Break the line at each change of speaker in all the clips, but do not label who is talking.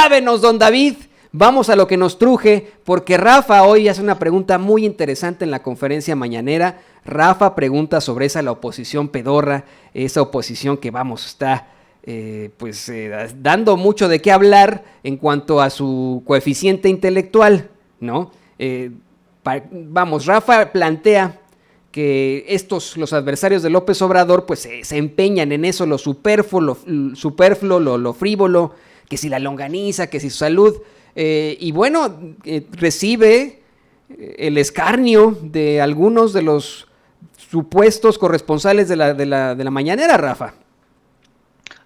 Ávenos, don David, vamos a lo que nos truje, porque Rafa hoy hace una pregunta muy interesante en la conferencia mañanera. Rafa pregunta sobre la oposición pedorra, esa oposición que está dando mucho de qué hablar en cuanto a su coeficiente intelectual, ¿no? Rafa plantea que los adversarios de López Obrador, pues se empeñan en eso, lo superfluo, lo frívolo, que si la longaniza, que si su salud, recibe el escarnio de algunos de los supuestos corresponsales de la mañanera, Rafa.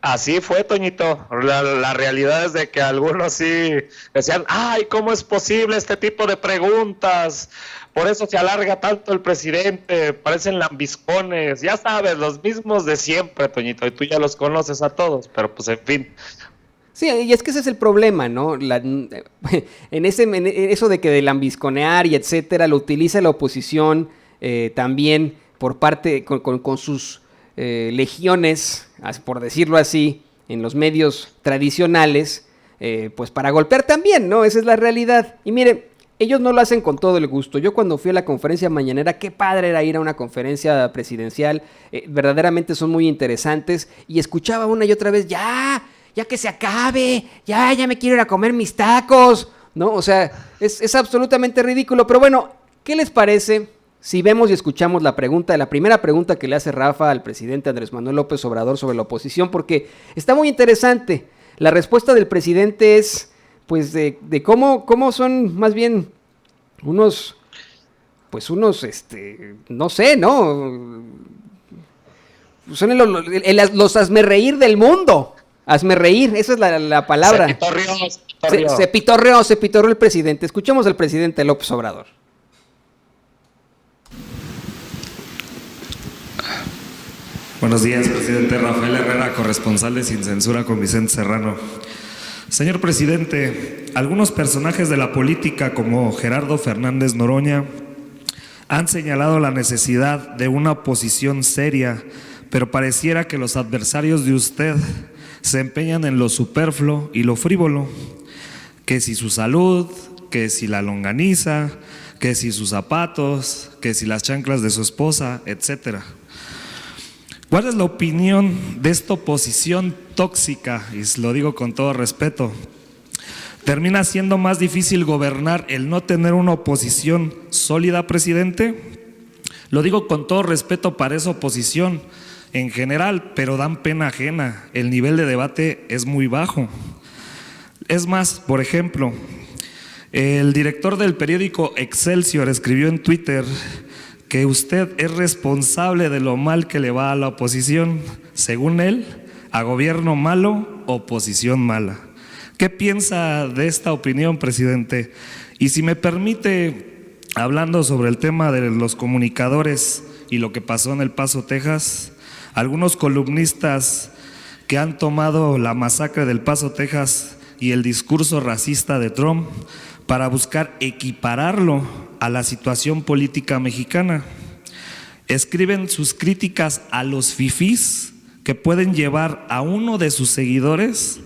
Así fue, Toñito. La realidad es de que algunos sí decían, ay, ¿cómo es posible este tipo de preguntas? Por eso se alarga tanto el presidente, parecen lambiscones, ya sabes, los mismos de siempre, Toñito, y tú ya los conoces a todos, pero pues en fin.
Sí, y es que ese es el problema, ¿no? En eso de que de lambisconear y etcétera, lo utiliza la oposición también por parte, con sus legiones, por decirlo así, en los medios tradicionales, pues para golpear también, ¿no? Esa es la realidad. Y mire, ellos no lo hacen con todo el gusto. Yo cuando fui a la conferencia mañanera, qué padre era ir a una conferencia presidencial, verdaderamente son muy interesantes, y escuchaba una y otra vez, ya que se acabe, ya me quiero ir a comer mis tacos, ¿no? O sea, es absolutamente ridículo, pero bueno, ¿qué les parece si vemos y escuchamos la primera pregunta que le hace Rafa al presidente Andrés Manuel López Obrador sobre la oposición? Porque está muy interesante. La respuesta del presidente es, pues, de cómo son más bien unos, no sé, ¿no? Son los hazmerreír del mundo. Hazme reír, esa es la palabra. Se pitorreó el presidente. Escuchemos al presidente López Obrador.
Buenos días, presidente. Rafael Herrera, corresponsal de Sin Censura con Vicente Serrano. Señor presidente, algunos personajes de la política como Gerardo Fernández Noroña han señalado la necesidad de una oposición seria, pero pareciera que los adversarios de usted se empeñan en lo superfluo y lo frívolo, que si su salud, que si la longaniza, que si sus zapatos, que si las chanclas de su esposa, etcétera. ¿Cuál es la opinión de esta oposición tóxica? Y lo digo con todo respeto. ¿Termina siendo más difícil gobernar el no tener una oposición sólida, presidente? Lo digo con todo respeto para esa oposición en general, pero dan pena ajena. El nivel de debate es muy bajo. Es más, por ejemplo, el director del periódico Excelsior escribió en Twitter que usted es responsable de lo mal que le va a la oposición. Según él, a gobierno malo, oposición mala. ¿Qué piensa de esta opinión, presidente? Y si me permite, hablando sobre el tema de los comunicadores y lo que pasó en El Paso, Texas, algunos columnistas que han tomado la masacre del Paso, Texas y el discurso racista de Trump para buscar equipararlo a la situación política mexicana. Escriben sus críticas a los fifís que pueden llevar a uno de sus seguidores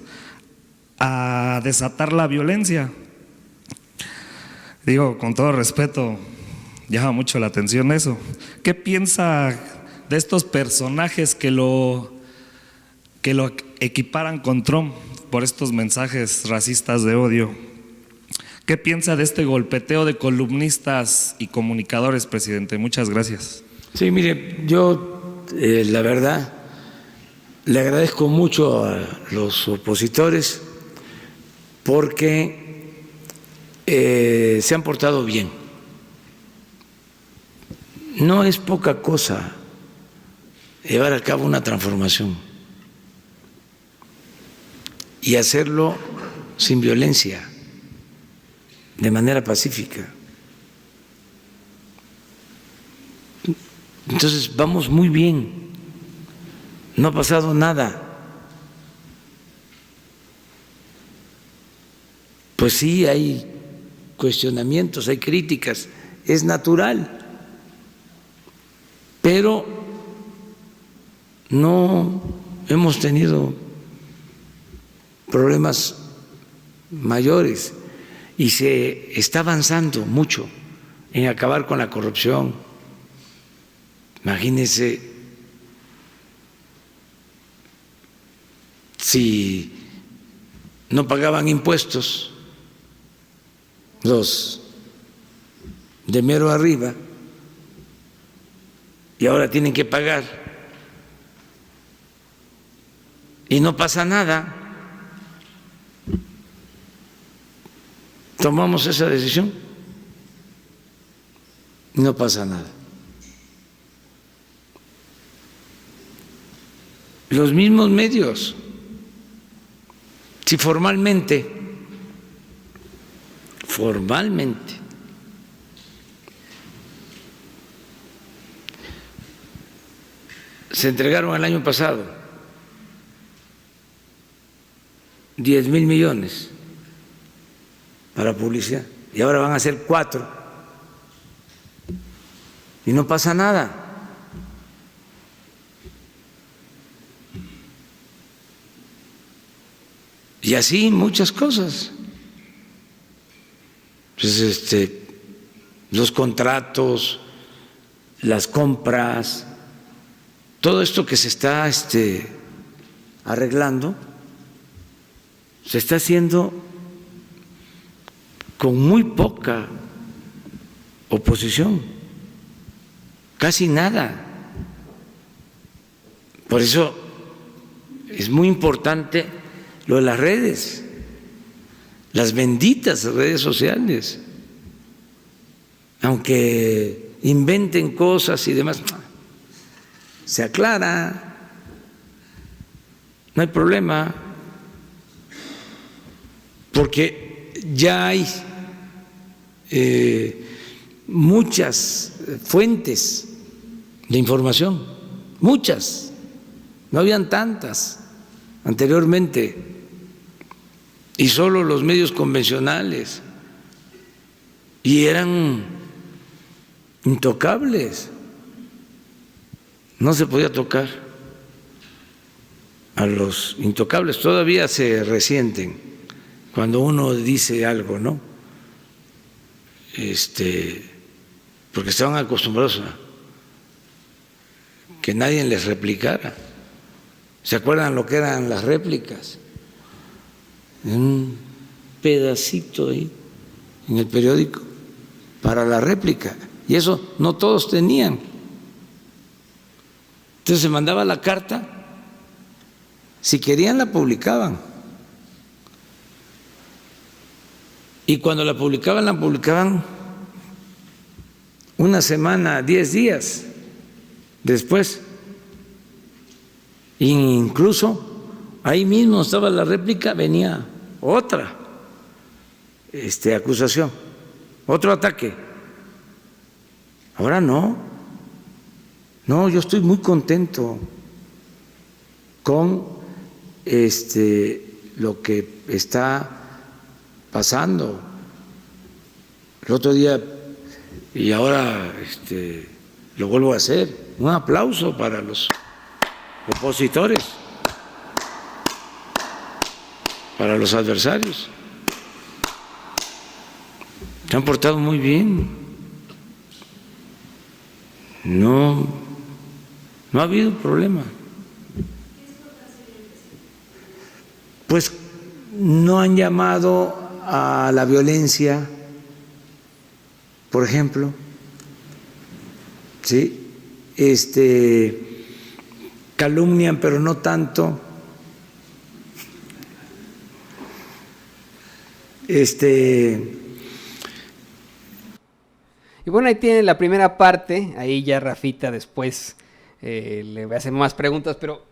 a desatar la violencia. Digo, con todo respeto, llama mucho la atención eso. ¿Qué piensa de estos personajes que lo equiparan con Trump por estos mensajes racistas de odio? ¿Qué piensa de este golpeteo de columnistas y comunicadores, presidente? Muchas gracias.
Sí, mire, yo la verdad le agradezco mucho a los opositores porque se han portado bien. No es poca cosa llevar a cabo una transformación y hacerlo sin violencia, de manera pacífica. Entonces vamos muy bien, no ha pasado nada. Pues sí, hay cuestionamientos, hay críticas, es natural, pero no hemos tenido problemas mayores y se está avanzando mucho en acabar con la corrupción. Imagínense si no pagaban impuestos los de mero arriba y ahora tienen que pagar y no pasa nada. Tomamos esa decisión y no pasa nada. Los mismos medios, si formalmente se entregaron el año pasado 10,000 millones para publicidad y ahora van a ser 4 y no pasa nada. Y así muchas cosas. Pues los contratos, las compras, todo esto que se está arreglando, se está haciendo con muy poca oposición, casi nada. Por eso es muy importante lo de las redes, las benditas redes sociales, aunque inventen cosas y demás, se aclara, no hay problema, porque ya hay muchas fuentes de información, muchas, no habían tantas anteriormente, y solo los medios convencionales, y eran intocables, no se podía tocar a los intocables, todavía se resienten cuando uno dice algo, ¿no? Porque estaban acostumbrados a que nadie les replicara. ¿Se acuerdan lo que eran las réplicas? Un pedacito ahí en el periódico para la réplica, y eso no todos tenían. Entonces se mandaba la carta, si querían la publicaban, y cuando la publicaban una semana, 10 días después. Incluso ahí mismo estaba la réplica, venía otra acusación, otro ataque. Ahora no, yo estoy muy contento con lo que está pasando. El otro día, y ahora lo vuelvo a hacer, un aplauso para los opositores, para los adversarios. Se han portado muy bien. No ha habido problema. Pues no han llamado a la violencia, por ejemplo, ¿sí? Calumnian, pero no tanto.
Y bueno, ahí tienen la primera parte, ahí ya Rafita después le voy a hacer más preguntas, pero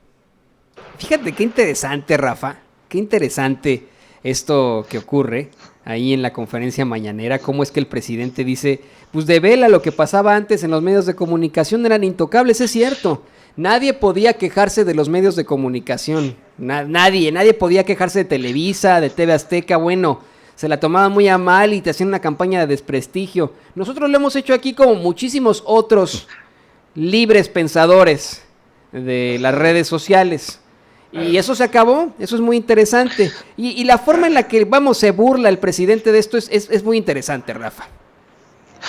fíjate qué interesante, Rafa, qué interesante esto que ocurre ahí en la conferencia mañanera, cómo es que el presidente dice, pues devela lo que pasaba antes en los medios de comunicación, eran intocables, es cierto, nadie podía quejarse de los medios de comunicación, nadie podía quejarse de Televisa, de TV Azteca, bueno, se la tomaban muy a mal y te hacían una campaña de desprestigio. Nosotros lo hemos hecho aquí como muchísimos otros libres pensadores de las redes sociales. Y eso se acabó, eso es muy interesante. Y la forma en la que, vamos, se burla el presidente de esto es muy interesante, Rafa.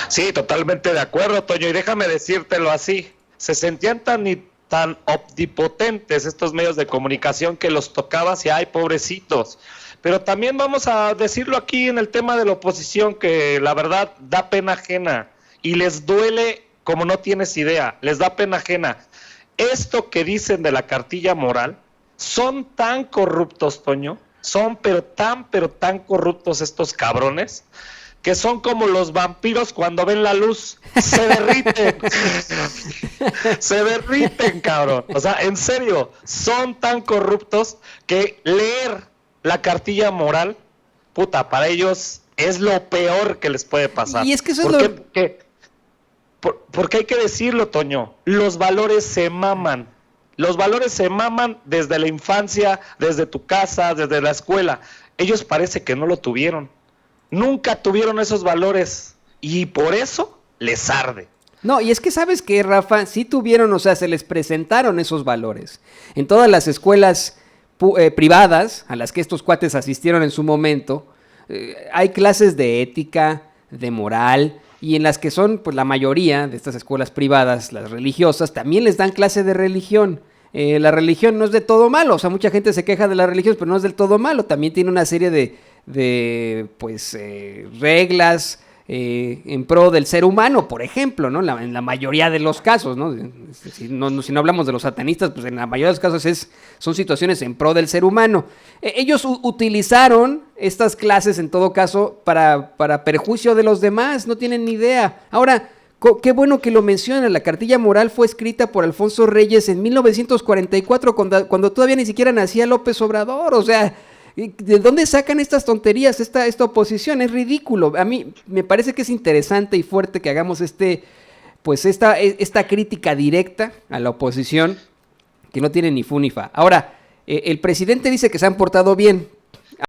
Sí, totalmente de acuerdo, Toño, y déjame decírtelo así, se sentían tan omnipotentes estos medios de comunicación que los tocabas y ay, pobrecitos. Pero también vamos a decirlo aquí en el tema de la oposición, que la verdad da pena ajena y les duele como no tienes idea, les da pena ajena. Esto que dicen de la cartilla moral, son tan corruptos, Toño, son pero tan corruptos estos cabrones, que son como los vampiros cuando ven la luz, se derriten, se derriten, cabrón. O sea, en serio, son tan corruptos que leer la cartilla moral, puta, para ellos es lo peor que les puede pasar.
Y es que eso
¿Por
es
qué? Porque hay que decirlo, Toño, los valores se maman. Los valores se maman desde la infancia, desde tu casa, desde la escuela. Ellos parece que no lo tuvieron. Nunca tuvieron esos valores y por eso les arde.
No, y es que sabes que, Rafa, sí tuvieron, o sea, se les presentaron esos valores. En todas las escuelas privadas a las que estos cuates asistieron en su momento, hay clases de ética, de moral, y en las que son, pues la mayoría de estas escuelas privadas, las religiosas, también les dan clase de religión. La religión no es de todo malo, o sea, mucha gente se queja de la religión, pero no es del todo malo, también tiene una serie de reglas en pro del ser humano, por ejemplo, ¿no? En la mayoría de los casos, ¿no? Si no hablamos de los satanistas, pues en la mayoría de los casos son situaciones en pro del ser humano. Ellos utilizaron estas clases, en todo caso, para perjuicio de los demás, no tienen ni idea. Ahora, qué bueno que lo menciona, la cartilla moral fue escrita por Alfonso Reyes en 1944, cuando todavía ni siquiera nacía López Obrador, o sea, ¿de dónde sacan estas tonterías, esta oposición? Es ridículo. A mí me parece que es interesante y fuerte que hagamos esta crítica directa a la oposición, que no tiene ni fu ni fa. Ahora, el presidente dice que se han portado bien,